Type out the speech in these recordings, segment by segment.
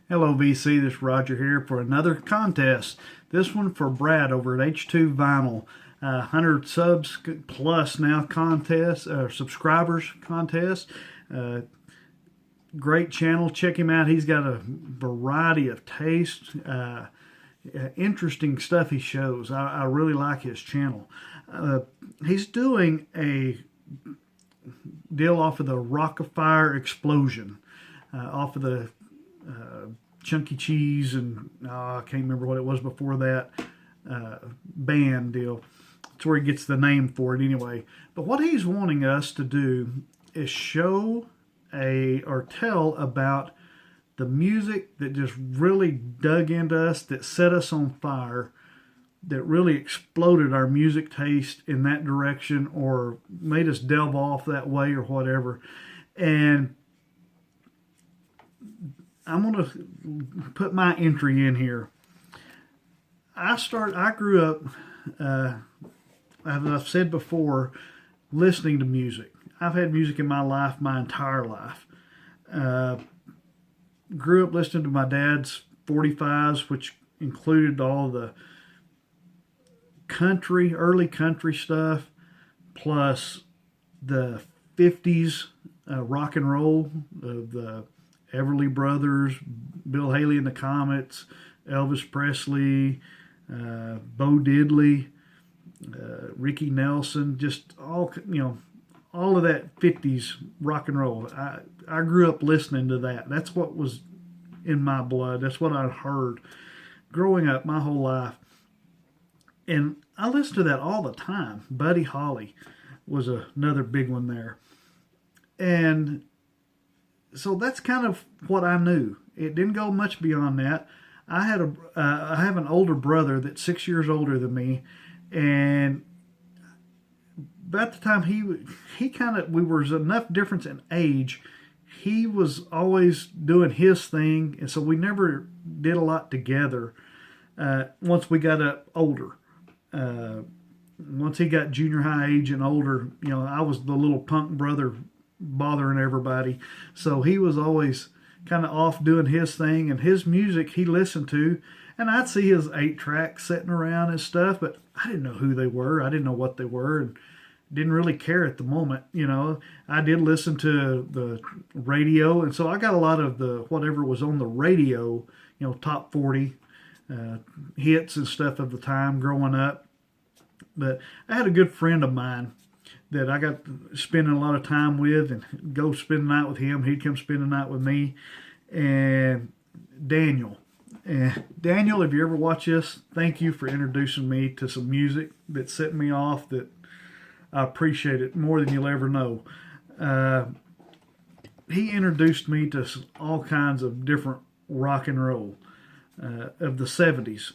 Hello VC, this is Roger here for another contest. This one for Brad over at H2Vinyl. 100 subs plus now contest, subscribers contest. Great channel, check him out. He's got a variety of tastes, interesting stuff he shows. I really like his channel. He's doing a deal off of the Rock-afire explosion, off of the Chunky Cheese and I can't remember what it was before that band deal. That's where he gets the name for it anyway. But what he's wanting us to do is show or tell about the music that just really dug into us, that set us on fire, that really exploded our music taste in that direction or made us delve off that way or whatever. And I'm going to put my entry in here. I grew up, as I've said before, listening to music. I've had music in my life my entire life. Grew up listening to my dad's 45s, which included all the early country stuff, plus the 50s rock and roll of the Everly Brothers, Bill Haley and the Comets, Elvis Presley, Bo Diddley, Ricky Nelson, just all of that 50s rock and roll. I grew up listening to that. That's what was in my blood. That's what I heard growing up my whole life. And I listened to that all the time. Buddy Holly was another big one there. And so that's kind of what I knew. It didn't go much beyond that. I have an older brother that's 6 years older than me, and about the time we was enough difference in age. He was always doing his thing, and so we never did a lot together. Once we got up older, once he got junior high age and older, I was the little punk brother bothering everybody. So he was always kind of off doing his thing, and his music he listened to, and I'd see his 8-track sitting around and stuff, but I didn't know who they were. I didn't know what they were, and didn't really care at the moment. I did listen to the radio, and so I got a lot of the whatever was on the radio, top 40 hits and stuff of the time growing up. But I had a good friend of mine that I got spending a lot of time with, and go spend the night with him. He'd come spend the night with me. And Daniel. And Daniel, if you ever watch this, thank you for introducing me to some music that set me off, that I appreciate it more than you'll ever know. He introduced me to all kinds of different rock and roll of the 70s.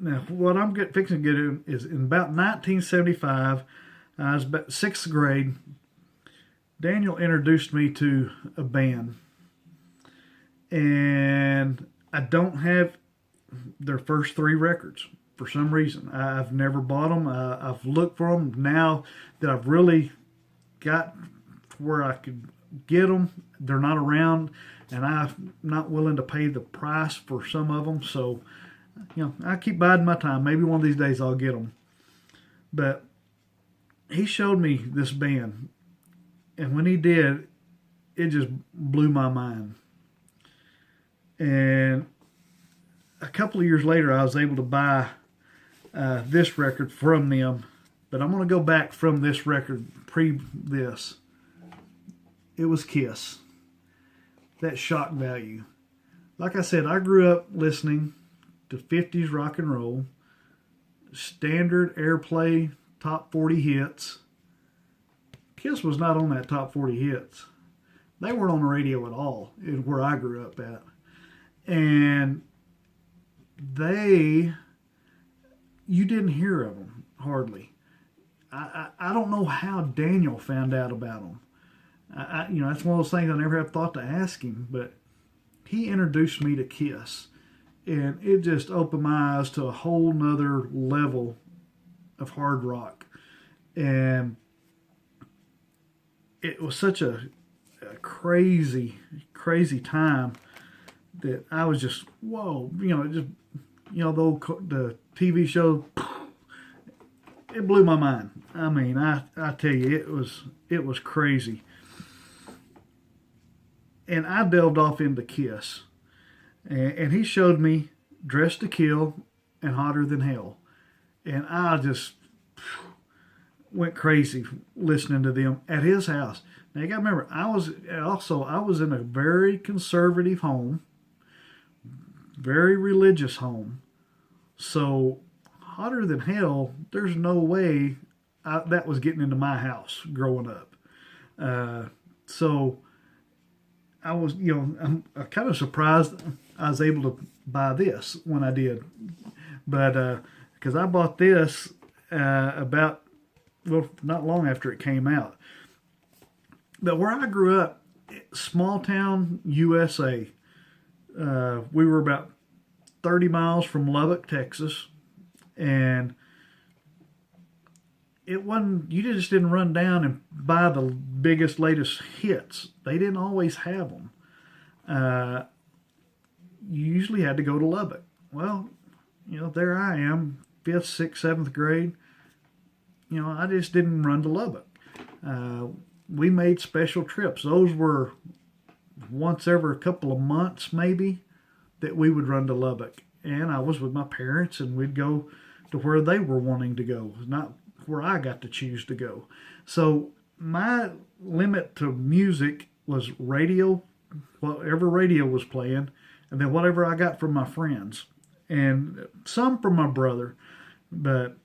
Now, what I'm fixing to get in is in about 1975, I was about 6th grade. Daniel introduced me to a band, and I don't have their first 3 records for some reason. I've never bought them. I've looked for them. Now that I've really got to where I could get them, they're not around, and I'm not willing to pay the price for some of them. So I keep biding my time. Maybe one of these days I'll get them. But he showed me this band, and when he did, it just blew my mind. And a couple of years later, I was able to buy this record from them. But I'm going to go back from this record, this. It was Kiss. That shock value. Like I said, I grew up listening to 50s rock and roll, standard airplay, top 40 hits. Kiss was not on that top 40 hits. They weren't on the radio at all, where I grew up at. And you didn't hear of them, hardly. I don't know how Daniel found out about them. That's one of those things I never have thought to ask him, but he introduced me to Kiss. And it just opened my eyes to a whole nother level of hard rock. And it was such a crazy crazy time that I was just, whoa, the TV show, it blew my mind. I mean, I tell you, it was crazy. And I delved off into Kiss. And he showed me Dressed to Kill and Hotter Than Hell. And I just went crazy listening to them at his house. Now you got to remember, I was in a very conservative home, very religious home. So Hotter Than Hell, there's no way that was getting into my house growing up. So I was, I'm kind of surprised I was able to buy this when I did. But because I bought this not long after it came out. But where I grew up, small town USA, we were about 30 miles from Lubbock, Texas, and it wasn't, you just didn't run down and buy the biggest, latest hits. They didn't always have them. You usually had to go to Lubbock. Well, there I am, 5th, 6th, 7th grade. I just didn't run to Lubbock. We made special trips. Those were once every couple of months, maybe, that we would run to Lubbock. And I was with my parents, and we'd go to where they were wanting to go, not where I got to choose to go. So my limit to music was radio, whatever radio was playing, and then whatever I got from my friends. And some from my brother, but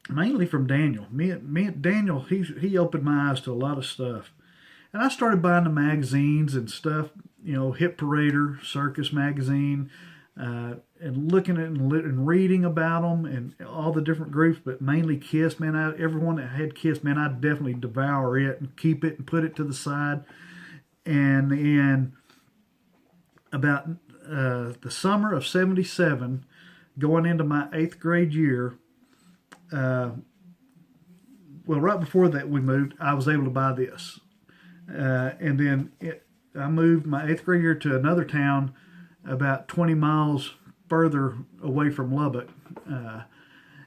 mainly from Daniel. Me and Daniel, he opened my eyes to a lot of stuff. And I started buying the magazines and stuff, Hit Parader, Circus Magazine, and looking at and reading about them and all the different groups, but mainly Kiss. Man, everyone that had Kiss, man, I'd definitely devour it and keep it and put it to the side. And in about the summer of '77, going into my 8th grade year, right before that we moved, I was able to buy this. And then I moved my 8th grade year to another town about 20 miles further away from Lubbock,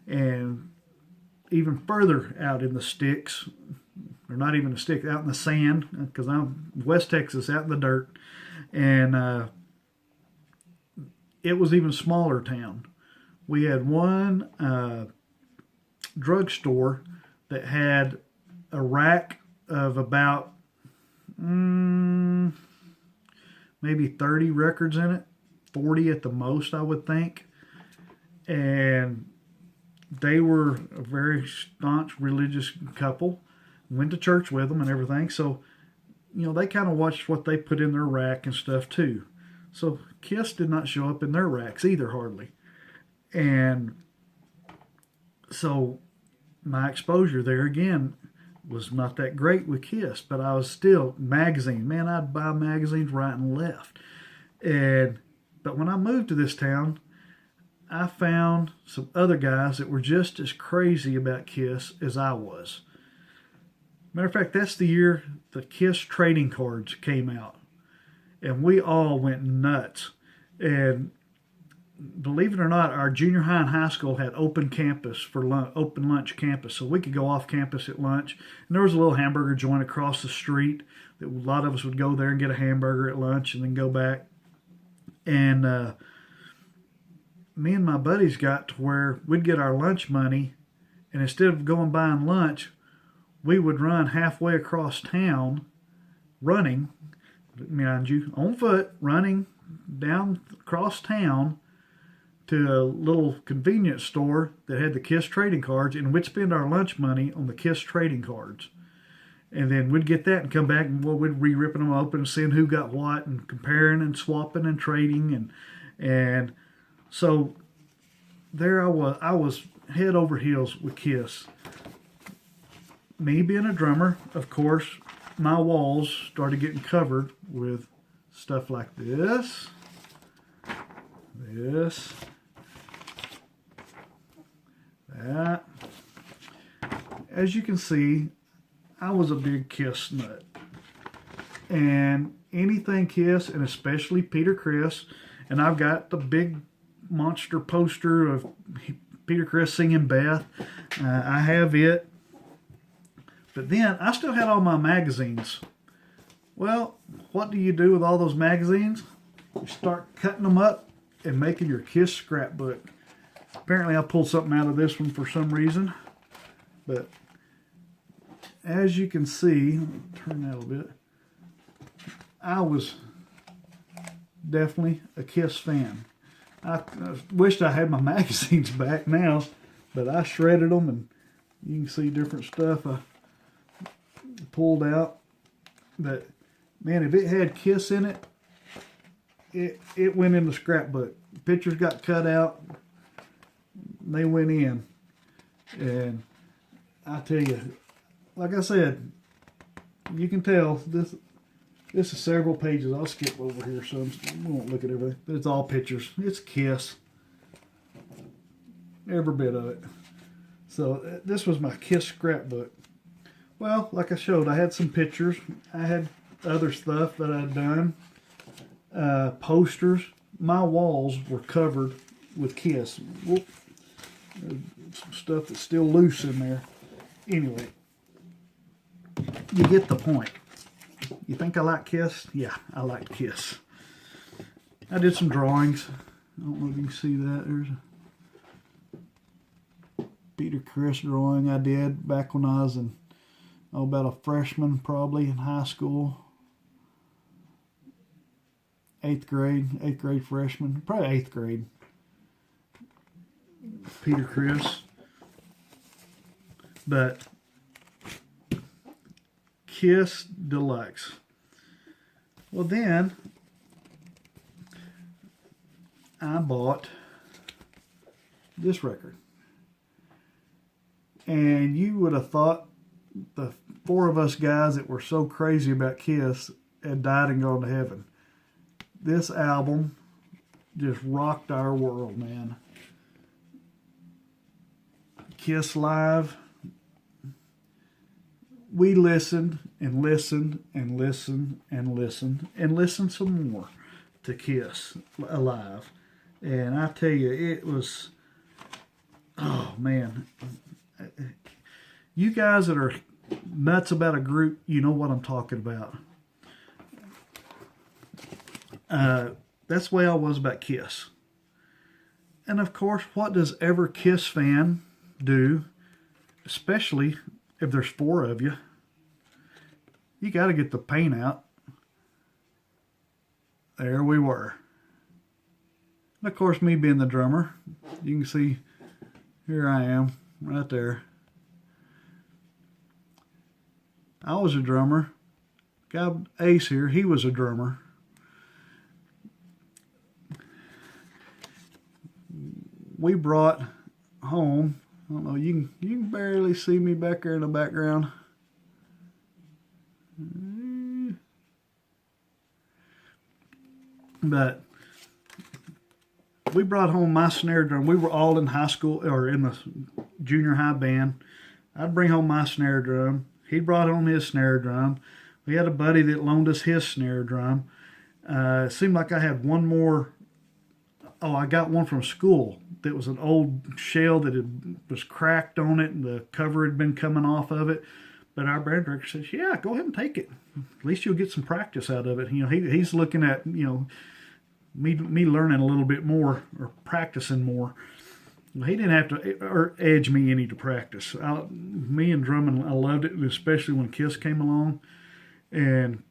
and even further out in the sticks, or not even the sticks, out in the sand, because I'm West Texas, out in the dirt. And it was even smaller town. We had one drugstore that had a rack of about maybe 30 records in it, 40 at the most, I would think. And they were a very staunch religious couple. Went to church with them and everything. So, they kind of watched what they put in their rack and stuff too. So Kiss did not show up in their racks either, hardly. And so my exposure there again was not that great with Kiss, but I was still magazine. Man, I'd buy magazines right and left. But when I moved to this town, I found some other guys that were just as crazy about Kiss as I was. Matter of fact, that's the year the Kiss trading cards came out. And we all went nuts. And believe it or not, our junior high and high school had open campus for open lunch campus, so we could go off campus at lunch. And there was a little hamburger joint across the street that a lot of us would go there and get a hamburger at lunch and then go back. And me and my buddies got to where we'd get our lunch money, and instead of going buying lunch, we would run halfway across town, running, mind you, on foot, running down across town to a little convenience store that had the Kiss trading cards, and we'd spend our lunch money on the Kiss trading cards. And then we'd get that and come back, and we'd be ripping them open and seeing who got what and comparing and swapping and trading. And so there I was head over heels with Kiss. Me being a drummer, of course, my walls started getting covered with stuff like this, that. As you can see, I was a big Kiss nut. And anything Kiss, and especially Peter Criss. And I've got the big monster poster of Peter Criss singing Beth. I have it. But then I still had all my magazines. Well, what do you do with all those magazines? You start cutting them up and making your Kiss scrapbook. Apparently I pulled something out of this one for some reason. But as you can see, turn that a little bit, I was definitely a Kiss fan. I wished I had my magazines back now, but I shredded them, and you can see different stuff I pulled out. But man, if it had Kiss in it, it went in the scrapbook. Pictures got cut out, they went in. And I tell you, like I said, you can tell this is several pages. I'll skip over here, so we won't look at everything. But it's all pictures. It's Kiss. Every bit of it. So this was my Kiss scrapbook. Well, like I showed, I had some pictures. I had other stuff that I'd done. Posters. My walls were covered with Kiss. Whoop. There's some stuff that's still loose in there. Anyway, you get the point. You think I like Kiss? Yeah, I like Kiss. I did some drawings. I don't know if you can see that. There's a Peter Criss drawing I did back when I was about a freshman, probably in high school. 8th grade freshman, probably 8th grade. Peter Criss. But Kiss Deluxe. Well, then I bought this record. And you would have thought the 4 of us guys that were so crazy about Kiss had died and gone to heaven. This album just rocked our world, man. Kiss Live. We listened and listened and listened and listened and listened some more to Kiss Alive. And I tell you, it was, oh man. You guys that are nuts about a group, you know what I'm talking about. That's the way I was about Kiss. And of course, what does every Kiss fan do, especially if there's 4 of you? You got to get the paint out. There we were. And of course, me being the drummer, you can see here I am, right there. I was a drummer. Guy Ace here, he was a drummer. We brought home, I don't know, you can barely see me back there in the background. But we brought home my snare drum. We were all in high school or in the junior high band. I'd bring home my snare drum. He brought home his snare drum. We had a buddy that loaned us his snare drum. It seemed like I had one more. Oh, I got one from school. That was an old shell that was cracked on it, and the cover had been coming off of it. But our band director says, "Yeah, go ahead and take it. At least you'll get some practice out of it." You know, he's looking at me learning a little bit more or practicing more. He didn't have to or edge me any to practice. Me and drumming, I loved it, especially when Kiss came along. And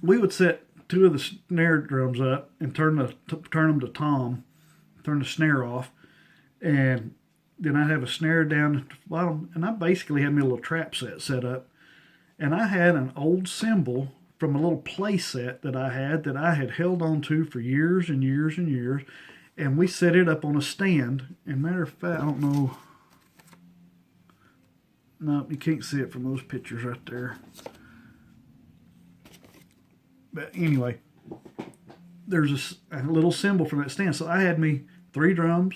we would set 2 of the snare drums up and turn them to tom, turn the snare off, and then I'd have a snare down at the bottom, and I basically had me a little trap set up. And I had an old cymbal from a little play set that I had held on to for years and years and years. And we set it up on a stand. And matter of fact, I don't know. No, you can't see it from those pictures right there. But anyway, there's a little cymbal from that stand. So I had me 3 drums,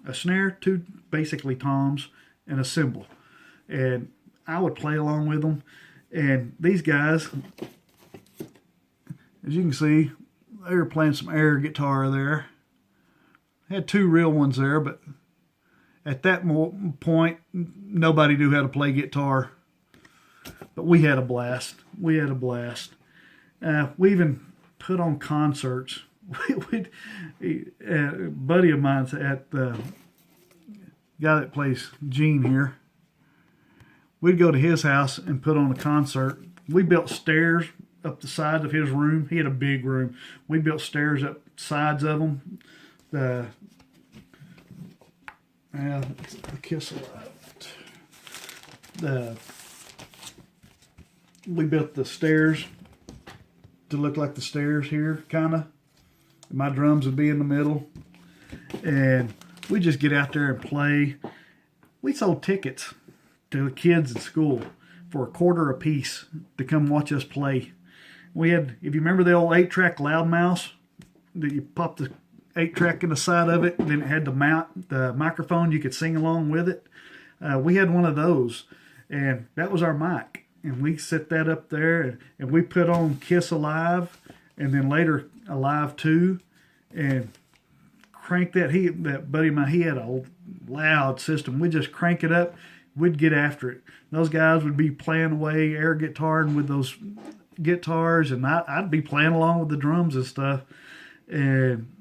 a snare, 2 basically toms, and a cymbal. And I would play along with them. And these guys, as you can see, they were playing some air guitar there. Had two real ones there, but at that point, nobody knew how to play guitar. But we had a blast. We had a blast. We even put on concerts. A buddy of mine's at the guy that plays Gene here. We'd go to his house and put on a concert. We built stairs up the side of his room. He had a big room. We built stairs up sides of them. The Kiss Alive. We built the stairs to look like the stairs here, kind of. My drums would be in the middle. And we just get out there and play. We sold tickets to the kids in school for $0.25 a piece to come watch us play. We had, if you remember the old 8-track loudmouth, that you pop the 8-track in the side of it, and then it had the microphone, you could sing along with it. We had one of those, and that was our mic. And we set that up there, and we put on Kiss Alive, and then later Alive 2, and crank that. That buddy of mine, he had a loud system. We'd just crank it up. We'd get after it. Those guys would be playing away air guitar and with those guitars, and I'd be playing along with the drums and stuff. And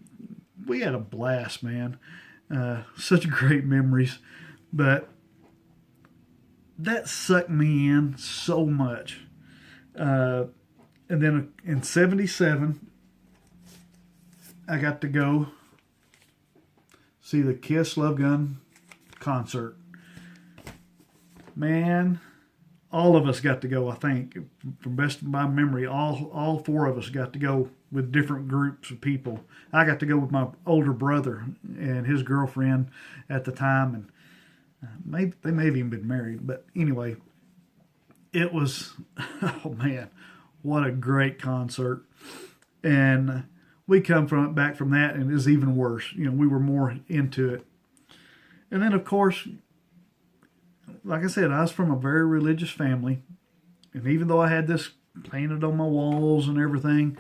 we had a blast, man. Such great memories. But that sucked me in so much. And then in 77, I got to go see the Kiss Love Gun concert. Man, all of us got to go, I think. From best of my memory, all four of us got to go with different groups of people. I got to go with my older brother and his girlfriend at the time, and they may have even been married. But anyway, it was, oh man, what a great concert. And we come back from that, and it was even worse. You know, we were more into it. And then, of course, like I said, I was from a very religious family. And even though I had this painted on my walls and everything,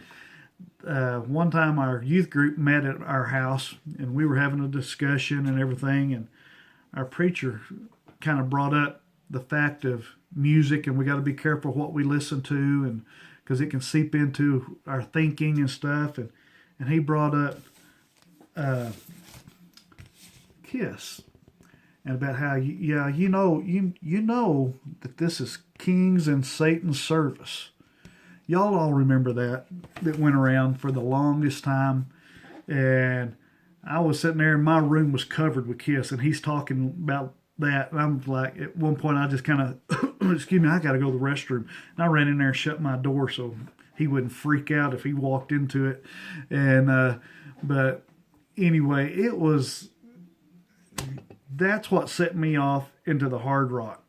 one time our youth group met at our house, and we were having a discussion and everything, and our preacher kind of brought up the fact of music, and we got to be careful what we listen to, and because it can seep into our thinking and stuff. And he brought up Kiss, and about how you know that this is Kings and Satan's service. Y'all all remember that went around for the longest time. And I was sitting there, and my room was covered with Kiss, and he's talking about that. And I'm like, at one point, I just kind of, excuse me, I got to go to the restroom. And I ran in there and shut my door so he wouldn't freak out if he walked into it. And, but anyway, that's what set me off into the hard rock.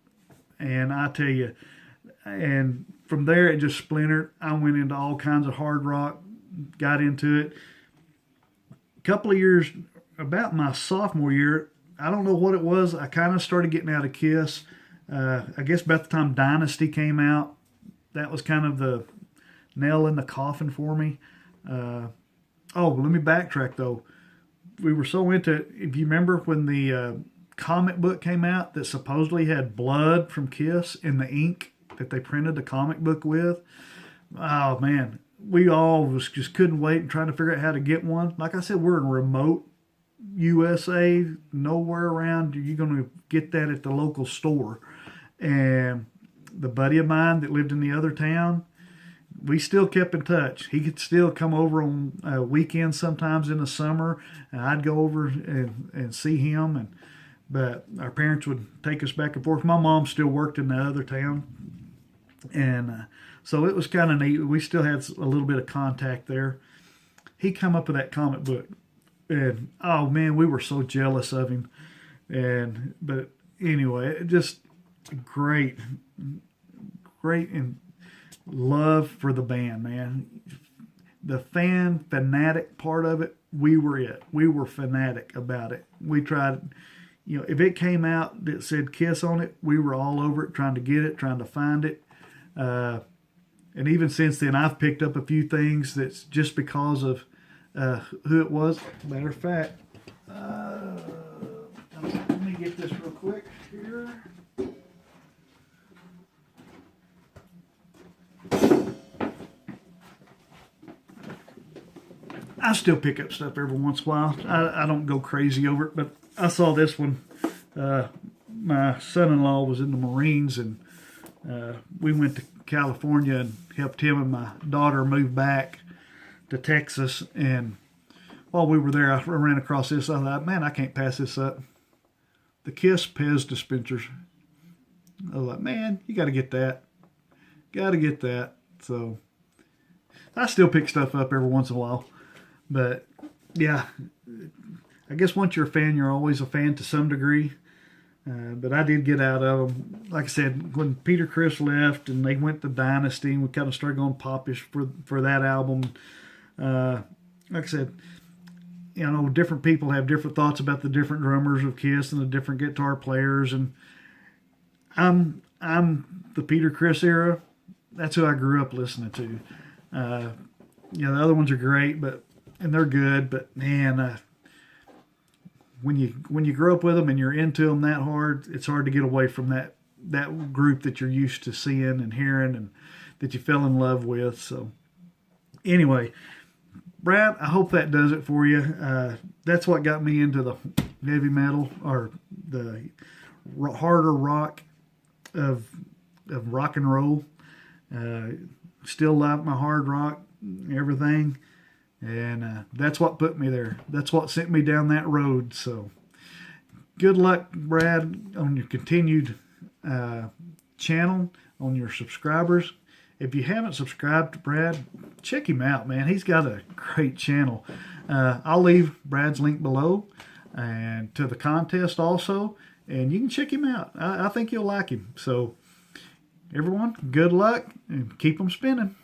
And I tell you, and from there it just splintered. I went into all kinds of hard rock, got into it. A couple of years, about my sophomore year, I don't know what it was, I kind of started getting out of Kiss. I guess about the time Dynasty came out, that was kind of the nail in the coffin for me. Let me backtrack though. We were so into it. If you remember when the comic book came out that supposedly had blood from Kiss in the ink that they printed the comic book with, oh man, we all just couldn't wait and trying to figure out how to get one. Like I said, we're in remote USA, nowhere around. You're going to get that at the local store. And the buddy of mine that lived in the other town, we still kept in touch. He could still come over on weekends sometimes in the summer, and I'd go over and see him. But our parents would take us back and forth. My mom still worked in the other town, and so it was kind of neat. We still had a little bit of contact there. He come up with that comic book, and oh man, we were so jealous of him. But anyway, it just great and love for the band, man. The fanatic part of it, we were fanatic about it. We tried, if it came out that said Kiss on it, we were all over it, trying to get it, trying to find it. And even since then, I've picked up a few things that's just because of who it was. Matter of fact, let me get this real quick here. I still pick up stuff every once in a while. I don't go crazy over it, but I saw this one. My son-in-law was in the Marines, and we went to California and helped him and my daughter move back to Texas. And while we were there, I ran across this. I thought, man, I can't pass this up. The Kiss Pez dispensers. I was like, man, you got to get that. Got to get that. So I still pick stuff up every once in a while. But yeah, I guess once you're a fan, you're always a fan to some degree. But I did get out of them. Like I said, when Peter Criss left and they went to Dynasty, and we kind of started going popish for that album. Like I said, you know, different people have different thoughts about the different drummers of Kiss and the different guitar players. And I'm the Peter Criss era. That's who I grew up listening to. You know, the other ones are great, and they're good, but man, when you grow up with them and you're into them that hard, it's hard to get away from that group that you're used to seeing and hearing and that you fell in love with. So anyway, Brad, I hope that does it for you. That's what got me into the heavy metal, or the harder rock of rock and roll. Still like my hard rock, everything. And that's what put me there. That's what sent me down that road. So good luck, Brad, on your continued channel, on your subscribers. If you haven't subscribed to Brad, check him out, man. He's got a great channel. I'll leave Brad's link below, and to the contest also, and you can check him out. I think you'll like him. So everyone, good luck, and keep them spinning.